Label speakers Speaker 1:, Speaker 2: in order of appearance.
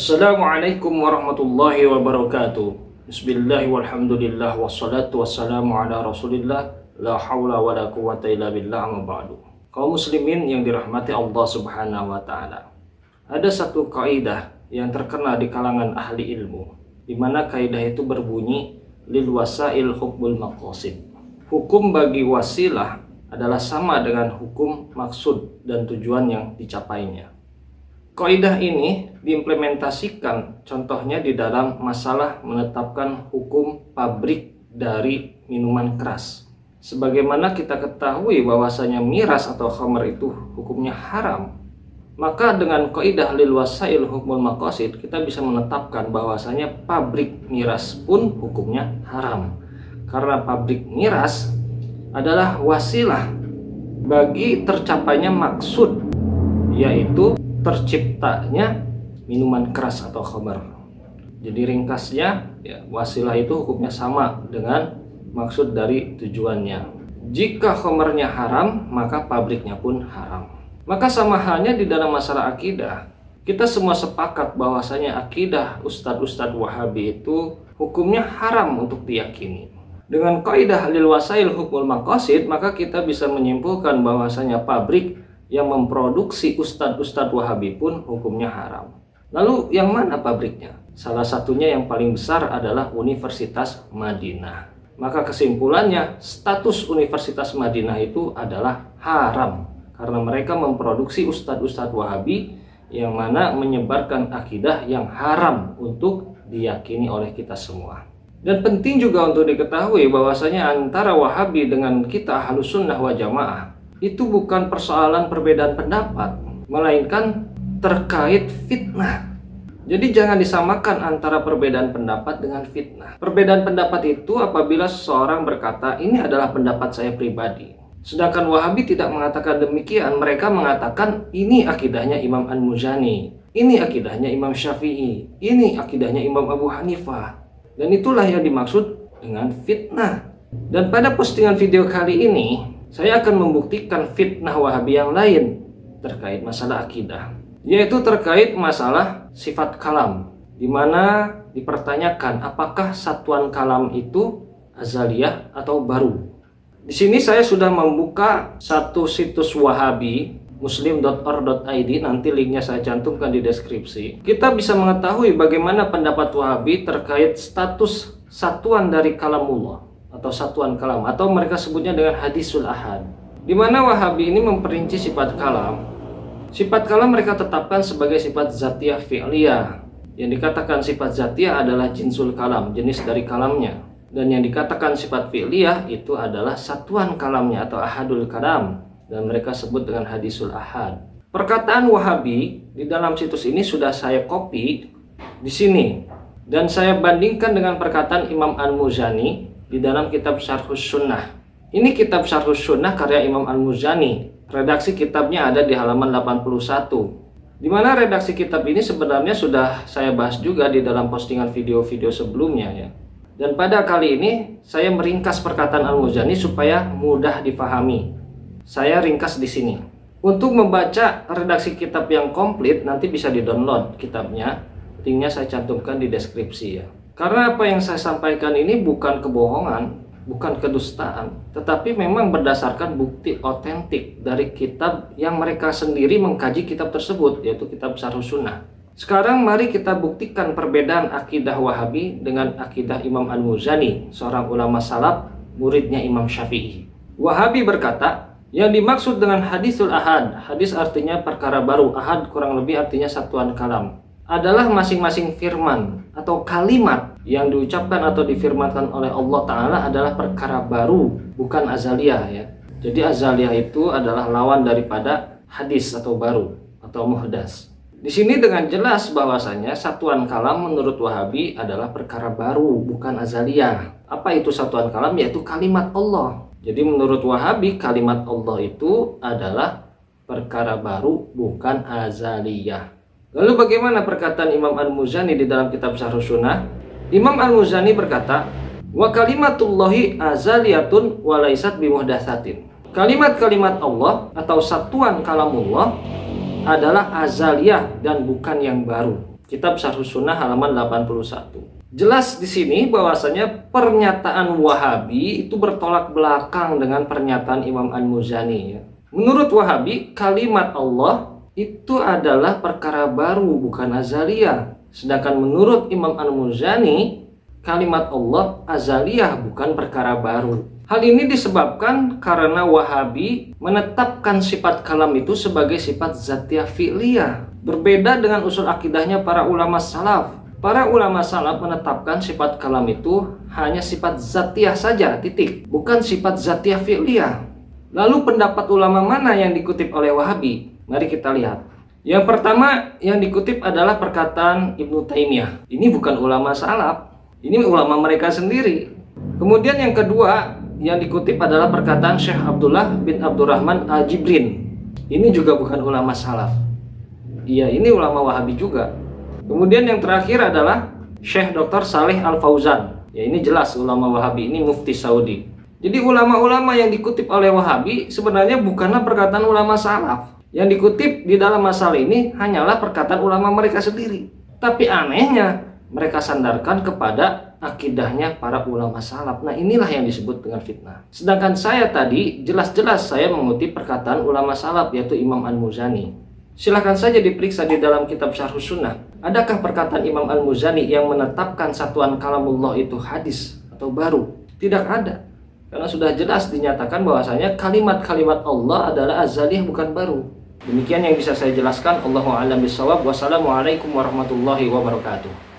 Speaker 1: Assalamualaikum warahmatullahi wabarakatuh. Bismillah walhamdulillah wassalatu wassalamu ala rasulillah la hawla wa la quwata illa billah amma ba'du. Kaum muslimin yang dirahmati Allah subhanahu wa ta'ala, ada satu kaidah yang terkenal di kalangan ahli ilmu, di mana kaidah itu berbunyi lil wasail hukmul maqasid. Hukum bagi wasilah adalah sama dengan hukum maksud dan tujuan yang dicapainya. Kaidah ini diimplementasikan contohnya di dalam masalah menetapkan hukum pabrik dari minuman keras. Sebagaimana kita ketahui bahwasanya miras atau khamr itu hukumnya haram, maka dengan kaidah lil wasail hukmul maqasid kita bisa menetapkan bahwasanya pabrik miras pun hukumnya haram. Karena pabrik miras adalah wasilah bagi tercapainya maksud, yaitu terciptanya minuman keras atau khamr. Jadi ringkasnya, wasilah itu hukumnya sama dengan maksud dari tujuannya. Jika khamrnya haram, maka pabriknya pun haram. Maka sama halnya di dalam masalah akidah, kita semua sepakat bahwasanya akidah ustadz-ustadz Wahabi itu hukumnya haram untuk diyakini. Dengan kaidah lil wasail hukmul maqasid, maka kita bisa menyimpulkan bahwasanya pabrik yang memproduksi ustadz-ustadz Wahabi pun hukumnya haram. Lalu yang mana pabriknya? Salah satunya yang paling besar adalah Universitas Madinah. Maka kesimpulannya, status Universitas Madinah itu adalah haram karena mereka memproduksi ustadz-ustadz Wahabi yang mana menyebarkan akidah yang haram untuk diyakini oleh kita semua. Dan penting juga untuk diketahui bahwasanya antara Wahabi dengan kita Ahlus Sunnah wal Jamaah itu bukan persoalan perbedaan pendapat, melainkan terkait fitnah. Jadi jangan disamakan antara perbedaan pendapat dengan fitnah. Perbedaan pendapat itu apabila seseorang berkata, ini adalah pendapat saya pribadi. Sedangkan Wahabi tidak mengatakan demikian. Mereka mengatakan, ini akidahnya Imam Al-Muzani, ini akidahnya Imam Syafi'i, ini akidahnya Imam Abu Hanifah. Dan itulah yang dimaksud dengan fitnah. Dan pada postingan video kali ini, saya akan membuktikan fitnah Wahabi yang lain terkait masalah akidah, yaitu terkait masalah sifat kalam, di mana dipertanyakan apakah satuan kalam itu azaliyah atau baru. Di sini saya sudah membuka satu situs Wahabi, muslim.or.id, nanti linknya saya cantumkan di deskripsi. Kita bisa mengetahui bagaimana pendapat Wahabi terkait status satuan dari kalamullah atau satuan kalam, atau mereka sebutnya dengan hadisul ahad, di mana Wahabi ini memperinci sifat kalam. Sifat kalam mereka tetapkan sebagai sifat zatiyah fi'liyah. Yang dikatakan sifat zatiyah adalah jinsul kalam, jenis dari kalamnya. Dan yang dikatakan sifat fi'liyah itu adalah satuan kalamnya atau ahadul kalam, dan mereka sebut dengan hadisul ahad. Perkataan Wahabi di dalam situs ini sudah saya copy di sini, dan saya bandingkan dengan perkataan Imam Al-Muzani di dalam kitab Syarhus Sunnah. Ini kitab Syarhus Sunnah karya Imam Al-Muzani. Redaksi kitabnya ada di halaman 81. Di mana redaksi kitab ini sebenarnya sudah saya bahas juga di dalam postingan video-video sebelumnya ya. Dan pada kali ini saya meringkas perkataan Al-Muzani supaya mudah difahami. Saya ringkas di sini. Untuk membaca redaksi kitab yang komplit nanti bisa di-download kitabnya. Linknya saya cantumkan di deskripsi ya. Karena apa yang saya sampaikan ini bukan kebohongan, bukan kedustaan, tetapi memang berdasarkan bukti otentik dari kitab yang mereka sendiri mengkaji kitab tersebut, yaitu kitab Syarhus Sunnah. Sekarang mari kita buktikan perbedaan akidah Wahabi dengan akidah Imam Al-Muzani, seorang ulama salaf, muridnya Imam Syafi'i. Wahabi berkata, yang dimaksud dengan hadisul ahad, hadis artinya perkara baru, ahad kurang lebih artinya satuan kalam, adalah masing-masing firman atau kalimat yang diucapkan atau difirmankan oleh Allah Ta'ala adalah perkara baru, bukan azaliyah ya. Jadi azaliyah itu adalah lawan daripada hadis atau baru atau muhdas. Di sini dengan jelas bahwasanya satuan kalam menurut Wahabi adalah perkara baru, bukan azaliyah. Apa itu satuan kalam? Yaitu kalimat Allah. Jadi menurut Wahabi kalimat Allah itu adalah perkara baru, bukan azaliyah. Lalu bagaimana perkataan Imam Al-Muzani di dalam kitab Syarhus Sunnah? Imam Al-Muzani berkata, wa kalimatullahi azaliyatun wa laisat bimuhdatsatin. Kalimat-kalimat Allah atau satuan kalamullah adalah azaliyah dan bukan yang baru. Kitab Syarh Sunnah halaman 81. Jelas di sini bahwasanya pernyataan Wahabi itu bertolak belakang dengan pernyataan Imam Al-Muzani ya. Menurut Wahabi, kalimat Allah itu adalah perkara baru, bukan azaliyah. Sedangkan menurut Imam Al-Muzani, kalimat Allah azaliyah, bukan perkara baru. Hal ini disebabkan karena Wahabi menetapkan sifat kalam itu sebagai sifat zatiyah fi'liyah. Berbeda dengan usul akidahnya para ulama salaf. Para ulama salaf menetapkan sifat kalam itu hanya sifat zatiyah saja, titik. Bukan sifat zatiyah fi'liyah. Lalu pendapat ulama mana yang dikutip oleh Wahabi? Mari kita lihat. Yang pertama yang dikutip adalah perkataan Ibnu Taimiyah. Ini bukan ulama salaf. Ini ulama mereka sendiri. Kemudian yang kedua yang dikutip adalah perkataan Syekh Abdullah bin Abdurrahman Al-Jibrin. Ini juga bukan ulama salaf. Iya, ini ulama Wahabi juga. Kemudian yang terakhir adalah Syekh Dr. Saleh Al-Fauzan. Ya, ini jelas ulama Wahabi, ini mufti Saudi. Jadi ulama-ulama yang dikutip oleh Wahabi sebenarnya bukanlah perkataan ulama salaf. Yang dikutip di dalam masalah ini hanyalah perkataan ulama mereka sendiri. Tapi anehnya mereka sandarkan kepada akidahnya para ulama salaf. Nah, inilah yang disebut dengan fitnah. Sedangkan saya tadi jelas-jelas saya mengutip perkataan ulama salaf, yaitu Imam Al-Muzani. Silahkan saja diperiksa di dalam kitab Syarh Sunnah. Adakah perkataan Imam Al-Muzani yang menetapkan satuan kalamullah itu hadis atau baru? Tidak ada. Karena sudah jelas dinyatakan bahwasanya kalimat-kalimat Allah adalah azaliyah, bukan baru. Demikian yang bisa saya jelaskan. Allahu a'lam bishawab. Wassalamualaikum warahmatullahi wabarakatuh.